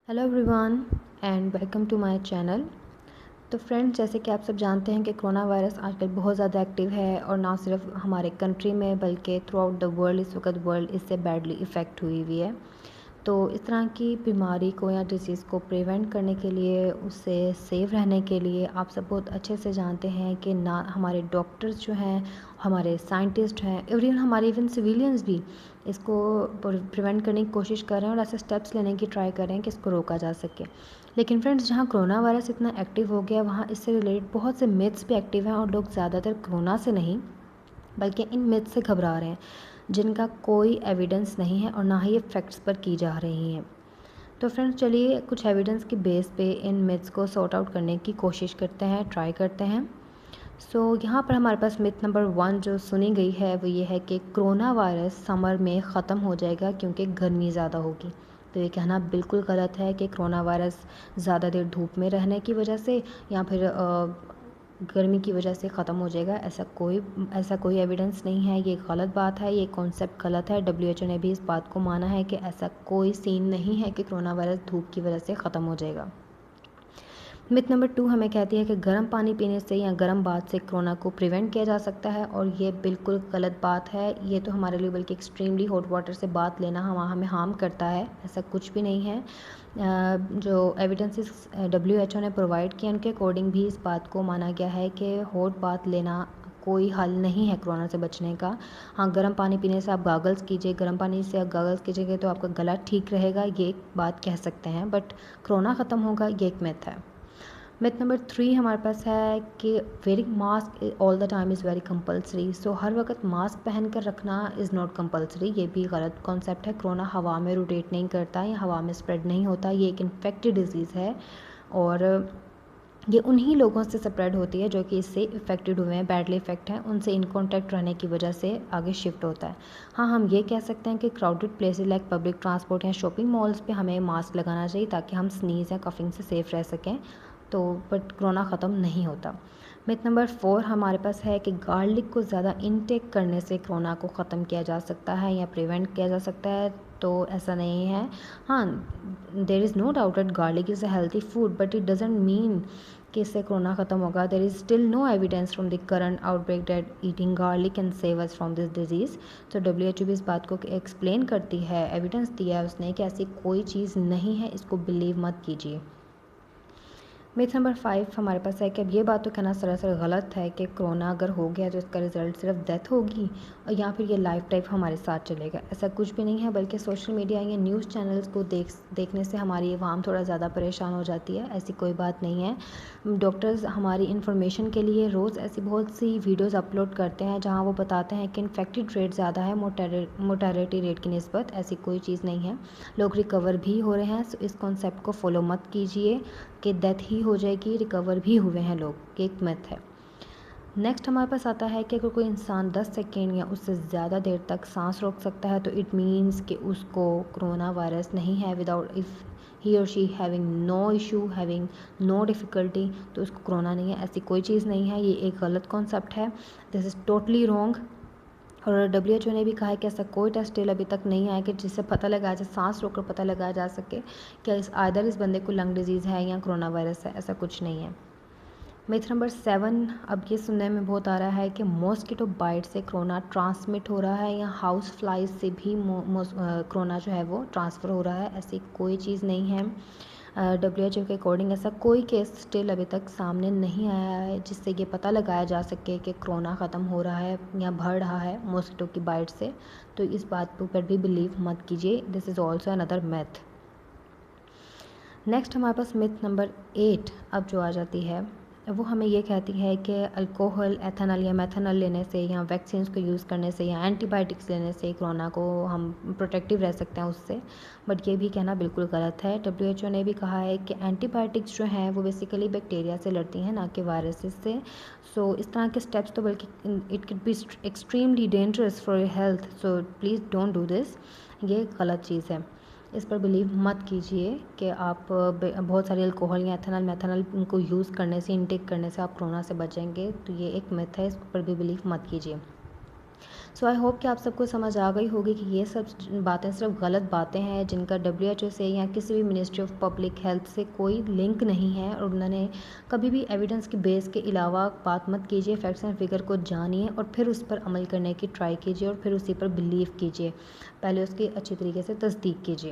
Hello everyone and welcome to my channel. तो friends, जैसे कि आप सब जानते हैं कि कोरोना वायरस आजकल बहुत ज़्यादा एक्टिव है और ना सिर्फ हमारे कंट्री में बल्कि थ्रू आउट द वर्ल्ड इस वक्त वर्ल्ड इससे बैडली इफ़ेक्ट हुई हुई है। तो इस तरह की बीमारी को या डिसीज़ को प्रिवेंट करने के लिए, उससे सेफ रहने के लिए आप सब बहुत अच्छे से जानते हैं कि ना हमारे डॉक्टर्स जो हैं, हमारे साइंटिस्ट हैं, इवन हमारे सिविलियंस भी इसको प्रिवेंट करने की कोशिश कर रहे हैं और ऐसे स्टेप्स लेने की ट्राई कर रहे हैं कि इसको रोका जा सके। लेकिन फ्रेंड्स, जहाँ कोरोना वायरस इतना एक्टिव हो गया वहाँ इससे रिलेटेड बहुत से मिथ्स भी एक्टिव हैं और लोग ज़्यादातर कोरोना से नहीं बल्कि इन मिथ्स से घबरा रहे हैं जिनका कोई एविडेंस नहीं है और ना ही ये फैक्ट्स पर की जा रही हैं। तो फ्रेंड्स, चलिए कुछ एविडेंस की बेस पे इन मिथ्स को सॉर्ट आउट करने की कोशिश करते हैं, ट्राई करते हैं। यहाँ पर हमारे पास मिथ नंबर 1 जो सुनी गई है वो ये है कि कोरोना वायरस समर में ख़त्म हो जाएगा क्योंकि गर्मी ज़्यादा होगी। तो ये कहना बिल्कुल गलत है कि कोरोना वायरस ज़्यादा देर धूप में रहने की वजह से या फिर गर्मी की वजह से ख़त्म हो जाएगा। ऐसा कोई एविडेंस नहीं है। ये गलत बात है, ये कॉन्सेप्ट गलत है। WHO ने भी इस बात को माना है कि ऐसा कोई सीन नहीं है कि कोरोना वायरस धूप की वजह से ख़त्म हो जाएगा। मिथ नंबर 2 हमें कहती है कि गर्म पानी पीने से या गर्म बाथ से कोरोना को प्रिवेंट किया जा सकता है और ये बिल्कुल गलत बात है। ये तो हमारे लिए बल्कि एक्सट्रीमली हॉट वाटर से बाथ लेना हमें हार्म करता है, ऐसा कुछ भी नहीं है। जो एविडेंसेस WHO ने प्रोवाइड किए उनके अकॉर्डिंग भी इस बात को माना गया है कि हॉट बाथ लेना कोई हल नहीं है कोरोना से बचने का। हाँ, गर्म पानी पीने से आप गागल्स कीजिए, गर्म पानी से आप गागल्स कीजिएगा तो आपका गला ठीक रहेगा, ये एक बात कह सकते हैं, बट कोरोना ख़त्म होगा ये एक मिथ है। मिथ नंबर 3 हमारे पास है कि wearing mask all the time is very compulsory. हर वक्त मास्क पहन कर रखना इज़ नॉट कंपलसरी। ये भी गलत कॉन्सेप्ट है। कोरोना हवा में रोटेट नहीं करता या हवा में स्प्रेड नहीं होता। ये एक इन्फेक्टेड डिजीज़ है और ये उन्हीं लोगों से स्प्रेड होती है जो कि इससे इफ़ेक्टेड हुए हैं, बैडली इफ़ेक्ट हैं, उनसे इन कॉन्टैक्ट रहने की वजह से आगे शिफ्ट होता है। हाँ, हम ये कह सकते हैं कि crowded places like public transport या शॉपिंग मॉल्स पे हमें मास्क लगाना चाहिए ताकि हम स्नीज़ या कफिंग से सेफ़ रह सकें। तो बट कोरोना ख़त्म नहीं होता। मिथ नंबर 4 हमारे पास है कि गार्लिक को ज़्यादा इनटेक करने से कोरोना को ख़त्म किया जा सकता है या प्रिवेंट किया जा सकता है। तो ऐसा नहीं है। हाँ, there is no doubt that garlic is a healthy food but it doesn't mean कि इससे कोरोना ख़त्म होगा। There is still no evidence from the current outbreak that eating garlic can save us from this disease. तो WHO भी इस बात को explain करती है, एविडेंस दिया है उसने कि ऐसी कोई चीज़ नहीं है, इसको बिलीव मत कीजिए। मिथ नंबर 5 हमारे पास है कि अब ये बात तो कहना सरासर गलत है कि कोरोना अगर हो गया तो इसका रिज़ल्ट सिर्फ डेथ होगी और या फिर ये लाइफ टाइम हमारे साथ चलेगा। ऐसा कुछ भी नहीं है, बल्कि सोशल मीडिया या न्यूज़ चैनल्स को देखने से हमारी आवाम थोड़ा ज़्यादा परेशान हो जाती है। ऐसी कोई बात नहीं है। डॉक्टर्स हमारी इन्फॉर्मेशन के लिए रोज़ ऐसी बहुत सी वीडियोज़ अपलोड करते हैं जहाँ वो बताते हैं कि इन्फेक्टेड रेट ज़्यादा है मोर्टेलिटी रेट की निस्बत। ऐसी कोई चीज़ नहीं है, लोग रिकवर भी हो रहे हैं। इस कॉन्सेप्ट को फॉलो मत कीजिए कि डेथ ही हो जाएगी, रिकवर भी हुए हैं लोग, एक मिथ है। नेक्स्ट हमारे पास आता है कि अगर कोई इंसान 10 सेकेंड या उससे ज़्यादा देर तक सांस रोक सकता है तो इट मीन्स कि उसको कोरोना वायरस नहीं है। विदाउट इफ़ ही और she having no issue, having no difficulty, तो उसको कोरोना नहीं है। ऐसी कोई चीज़ नहीं है, ये एक गलत कॉन्सेप्ट है। This is totally wrong. और WHO ने भी कहा है कि ऐसा कोई टेस्ट स्टिल अभी तक नहीं आया कि जिससे पता लगाया जाए, सांस रोककर पता लगाया जा सके कि इस बंदे को लंग डिजीज़ है या कोरोना वायरस है। ऐसा कुछ नहीं है। मिथ नंबर 7 अब ये सुनने में बहुत आ रहा है कि मॉस्किटो बाइट से कोरोना ट्रांसमिट हो रहा है या हाउस फ्लाइज से भी कोरोना जो है वो ट्रांसफ़र हो रहा है। ऐसी कोई चीज़ नहीं है। WHO के अकॉर्डिंग ऐसा कोई केस स्टिल अभी तक सामने नहीं आया है जिससे ये पता लगाया जा सके कि कोरोना ख़त्म हो रहा है या बढ़ रहा है मॉस्किटो की बाइट से। तो इस बात पर भी बिलीव मत कीजिए। This is also another math. Next हमारे पास मिथ नंबर 8 अब जो आ जाती है वो हमें ये कहती है कि अल्कोहल, एथेनॉल या मेथनॉल लेने से या वैक्सीन को यूज़ करने से या एंटीबायोटिक्स लेने से कोरोना को हम प्रोटेक्टिव रह सकते हैं उससे। बट ये भी कहना बिल्कुल गलत है। WHO ने भी कहा है कि एंटीबायोटिक्स जो हैं वो बेसिकली बैक्टीरिया से लड़ती हैं, ना कि वायरसेस से। इस तरह के स्टेप्स तो बल्कि it can be extremely dangerous for your health. Please don't do this. ये गलत चीज़ है, इस पर बिलीव मत कीजिए कि आप बहुत सारे अल्कोहल या एथेनॉल मेथनॉल को यूज़ करने से, इनटेक करने से आप कोरोना से बचेंगे। तो ये एक मिथ है, इस पर भी बिलीव मत कीजिए। सो आई होप कि आप सबको समझ आ गई होगी कि ये सब बातें सिर्फ गलत बातें हैं जिनका WHO से या किसी भी मिनिस्ट्री ऑफ पब्लिक हेल्थ से कोई लिंक नहीं है, और उन्होंने कभी भी एविडेंस के बेस के अलावा बात मत कीजिए। फैक्ट्स एंड फिगर को जानिए और फिर उस पर अमल करने की ट्राई कीजिए और फिर उसी पर बिलीव कीजिए, पहले उसकी अच्छी तरीके से तस्दीक कीजिए।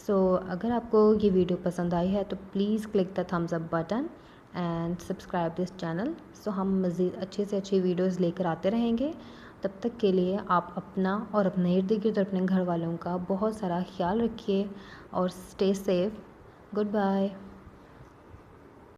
अगर आपको ये वीडियो पसंद आई है तो please click the thumbs up button and subscribe this channel. हम मज़ीद अच्छे से अच्छी वीडियोज़ लेकर आते रहेंगे। तब तक के लिए आप अपना और अपने इर्द गिर्द अपने घर वालों का बहुत सारा ख्याल रखिए और स्टे सेफ। Good bye.